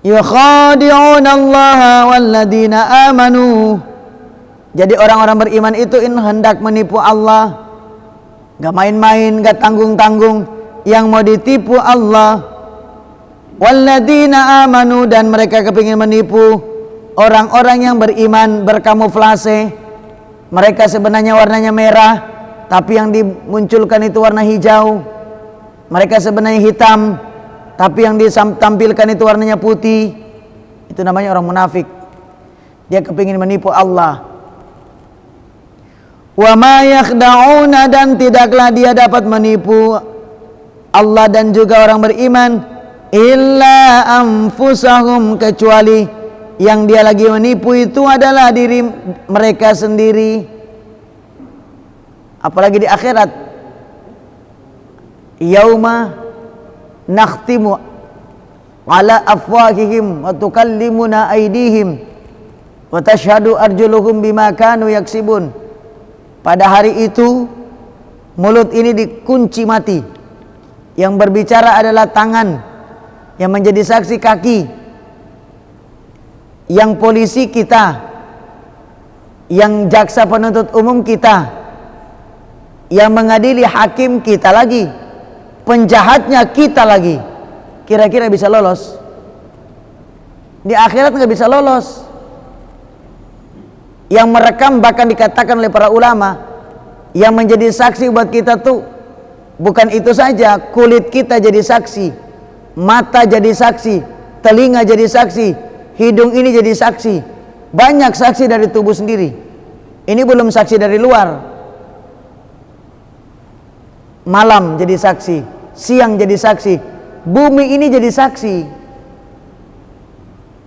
yukhadi'una Allah walladzina amanu. Jadi orang-orang beriman itu hendak menipu Allah. Gak main-main, gak tanggung-tanggung. Yang mau ditipu Allah. Walladzina amanu, dan mereka kepingin menipu orang-orang yang beriman, berkamuflase. Mereka sebenarnya warnanya merah, tapi yang dimunculkan itu warna hijau. Mereka sebenarnya hitam, tapi yang ditampilkan itu warnanya putih. Itu namanya orang munafik. Dia kepingin menipu Allah. Wa ma yakhda'una, dan tidaklah dia dapat menipu Allah dan juga orang beriman, illa anfusahum, kecuali yang dia lagi menipu itu adalah diri mereka sendiri. Apalagi di akhirat, yauma nakhtimu ala afwahihim wa tukallimuna aydihim wa tashhadu arjuluhum bima kanu yaksibun. Pada hari itu mulut ini dikunci mati. Yang berbicara adalah tangan, yang menjadi saksi kaki. Yang polisi kita, yang jaksa penuntut umum kita, yang mengadili hakim kita lagi, penjahatnya kita lagi. Kira-kira bisa lolos? Di akhirat nggak bisa lolos. Yang merekam bahkan dikatakan oleh para ulama, yang menjadi saksi buat kita tuh bukan itu saja, kulit kita jadi saksi, mata jadi saksi, telinga jadi saksi, hidung ini jadi saksi, banyak saksi dari tubuh sendiri. Ini belum saksi dari luar. Malam jadi saksi, siang jadi saksi, bumi ini jadi saksi.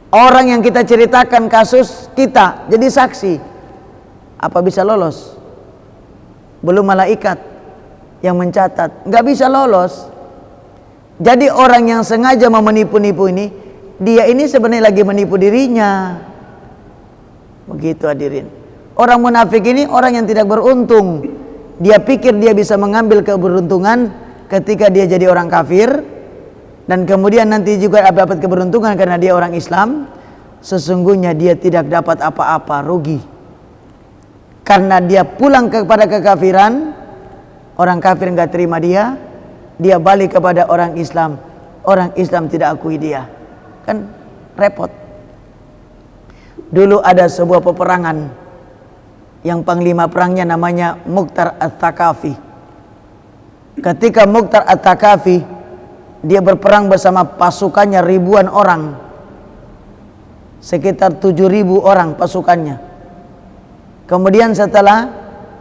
Orang yang kita ceritakan kasus kita jadi saksi. Apa bisa lolos? Belum malaikat yang mencatat, nggak bisa lolos. Jadi orang yang sengaja mau menipu-nipu ini, dia ini sebenarnya lagi menipu dirinya. Begitu hadirin. Orang munafik ini orang yang tidak beruntung. Dia pikir dia bisa mengambil keberuntungan ketika dia jadi orang kafir, dan kemudian nanti juga dapat keberuntungan karena dia orang Islam. Sesungguhnya dia tidak dapat apa-apa, rugi. Karena dia pulang kepada kekafiran, orang kafir nggak terima dia, dia balik kepada orang Islam, orang Islam tidak akui dia, kan repot. Dulu ada sebuah peperangan yang panglima perangnya namanya Mukhtar Ats-Tsaqafi. Ketika Mukhtar Ats-Tsaqafi dia berperang bersama pasukannya ribuan orang, sekitar 7.000 orang pasukannya. Kemudian setelah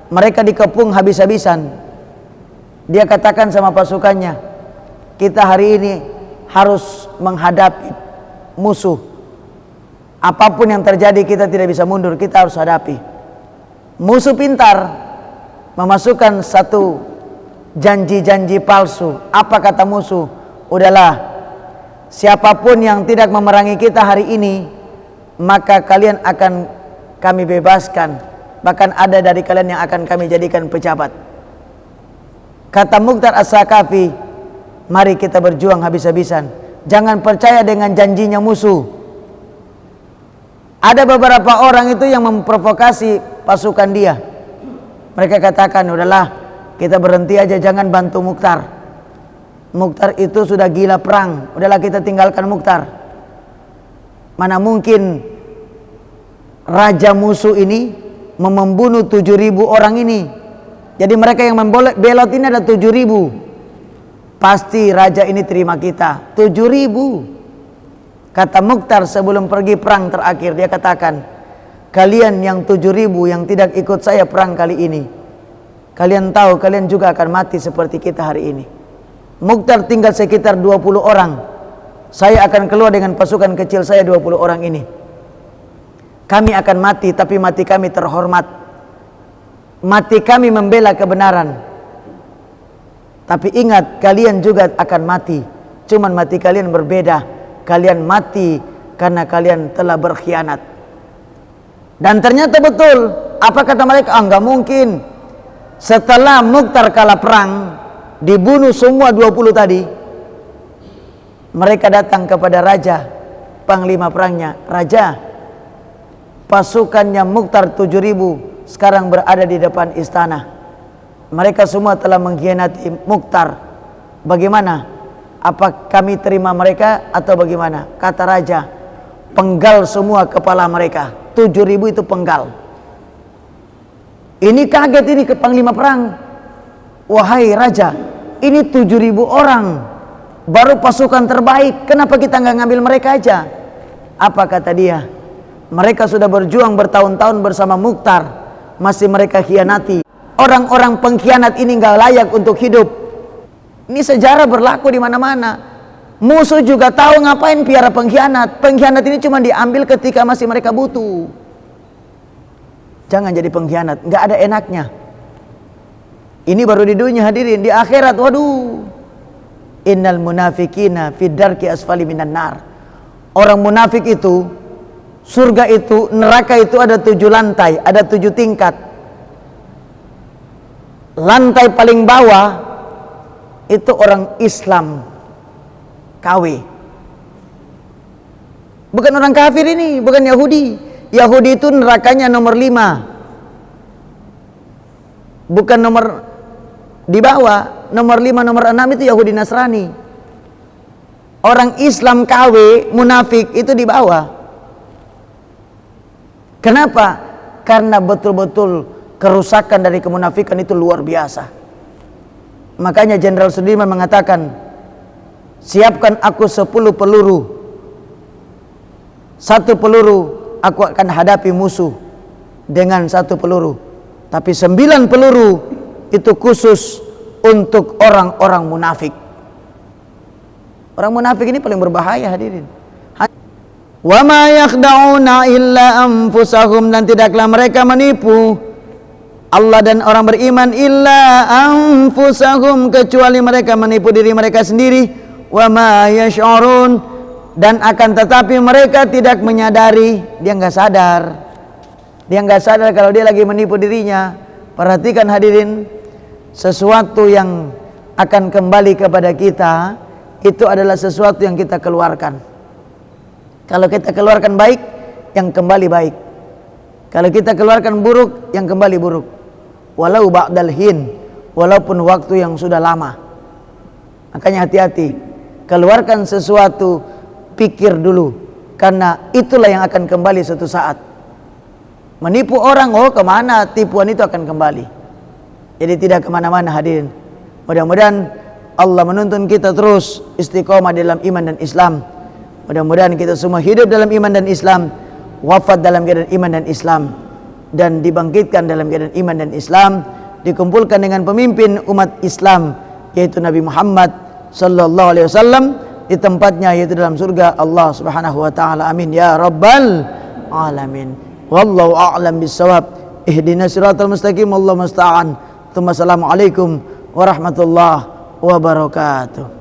mereka dikepung habis-habisan, dia katakan sama pasukannya, kita hari ini harus menghadapi musuh. Apapun yang terjadi kita tidak bisa mundur, kita harus hadapi. Musuh pintar memasukkan satu janji-janji palsu. Apa kata musuh? Udahlah, siapapun yang tidak memerangi kita hari ini, maka kalian akan kami bebaskan. Bahkan ada dari kalian yang akan kami jadikan pejabat. Kata Mukhtar Ats-Tsaqafi, mari kita berjuang habis-habisan. Jangan percaya dengan janjinya musuh. Ada beberapa orang itu yang memprovokasi pasukan dia. Mereka katakan, udahlah kita berhenti aja, jangan bantu Mukhtar. Mukhtar itu sudah gila perang, udahlah kita tinggalkan Mukhtar. Mana mungkin raja musuh ini membunuh 7.000 orang ini. Jadi mereka yang membelot ini ada 7.000. Pasti raja ini terima kita. 7.000. Kata Mukhtar sebelum pergi perang terakhir, dia katakan, kalian yang 7.000 yang tidak ikut saya perang kali ini, kalian tahu kalian juga akan mati seperti kita hari ini. Mukhtar tinggal sekitar 20 orang. Saya akan keluar dengan pasukan kecil saya 20 orang ini. Kami akan mati, tapi mati kami terhormat. Mati kami membela kebenaran. Tapi ingat, kalian juga akan mati. Cuman mati kalian berbeda. Kalian mati karena kalian telah berkhianat. Dan ternyata betul. Apa kata mereka? Enggak mungkin. Setelah Mukhtar kalah perang, dibunuh semua 20 tadi, mereka datang kepada raja panglima perangnya, raja. Pasukannya Mukhtar 7.000 sekarang berada di depan istana. Mereka semua telah mengkhianati Mukhtar. Bagaimana? Apa kami terima mereka atau bagaimana? Kata raja, penggal semua kepala mereka. 7.000 itu penggal. Ini kaget ini ke panglima perang. Wahai raja, ini 7.000 orang, baru pasukan terbaik. Kenapa kita nggak ngambil mereka aja? Apa kata dia? Mereka sudah berjuang bertahun-tahun bersama Mukhtar, masih mereka khianati. Orang-orang pengkhianat ini nggak layak untuk hidup. Ini sejarah berlaku di mana-mana. Musuh juga tahu ngapain piara pengkhianat. Pengkhianat ini cuma diambil ketika masih mereka butuh. Jangan jadi pengkhianat, nggak ada enaknya. Ini baru di dunia hadirin, di akhirat waduh. Innal munafikina fid darki asfali minan nar. Orang munafik itu, surga itu, neraka itu ada 7 lantai, ada 7 tingkat. Lantai paling bawah itu orang Islam KW. Bukan orang kafir ini, bukan Yahudi. Yahudi itu nerakanya nomor 5. Bukan nomor di bawah, nomor 5, nomor 6 itu Yahudi Nasrani. Orang Islam KW, munafik itu di bawah. Kenapa? Karena betul-betul kerusakan dari kemunafikan itu luar biasa. Makanya Jenderal Sudirman mengatakan, siapkan aku 10 peluru. 1 peluru aku akan hadapi musuh dengan 1 peluru. Tapi 9 peluru itu khusus untuk orang-orang munafik. Orang munafik ini paling berbahaya hadirin. Wa ma yakhda'una illa anfusahum, dan tidaklah mereka menipu Allah dan orang beriman illa anfusahum, kecuali mereka menipu diri mereka sendiri. Wa ma yash'urun, dan akan tetapi mereka tidak menyadari. Dia nggak sadar. Dia nggak sadar kalau dia lagi menipu dirinya. Perhatikan hadirin, sesuatu yang akan kembali kepada kita itu adalah sesuatu yang kita keluarkan. Kalau kita keluarkan baik, yang kembali baik. Kalau kita keluarkan buruk, yang kembali buruk. Walau ba'dal hin, walaupun waktu yang sudah lama. Makanya hati-hati, keluarkan sesuatu, pikir dulu, karena itulah yang akan kembali suatu saat. Menipu orang, oh kemana tipuan itu akan kembali. Jadi tidak kemana-mana hadirin. Mudah-mudahan Allah menuntun kita terus istiqomah dalam iman dan Islam. Mudah-mudahan kita semua hidup dalam iman dan Islam, wafat dalam keadaan iman dan Islam, dan dibangkitkan dalam keadaan iman dan Islam, dikumpulkan dengan pemimpin umat Islam yaitu Nabi Muhammad sallallahu alaihi wasallam di tempatnya yaitu dalam surga Allah Subhanahu wa taala. Amin ya rabbal alamin. Wallahu a'lam bissawab. Ihdinas siratal mustaqim, wallahu musta'an. Assalamualaikum warahmatullahi wabarakatuh.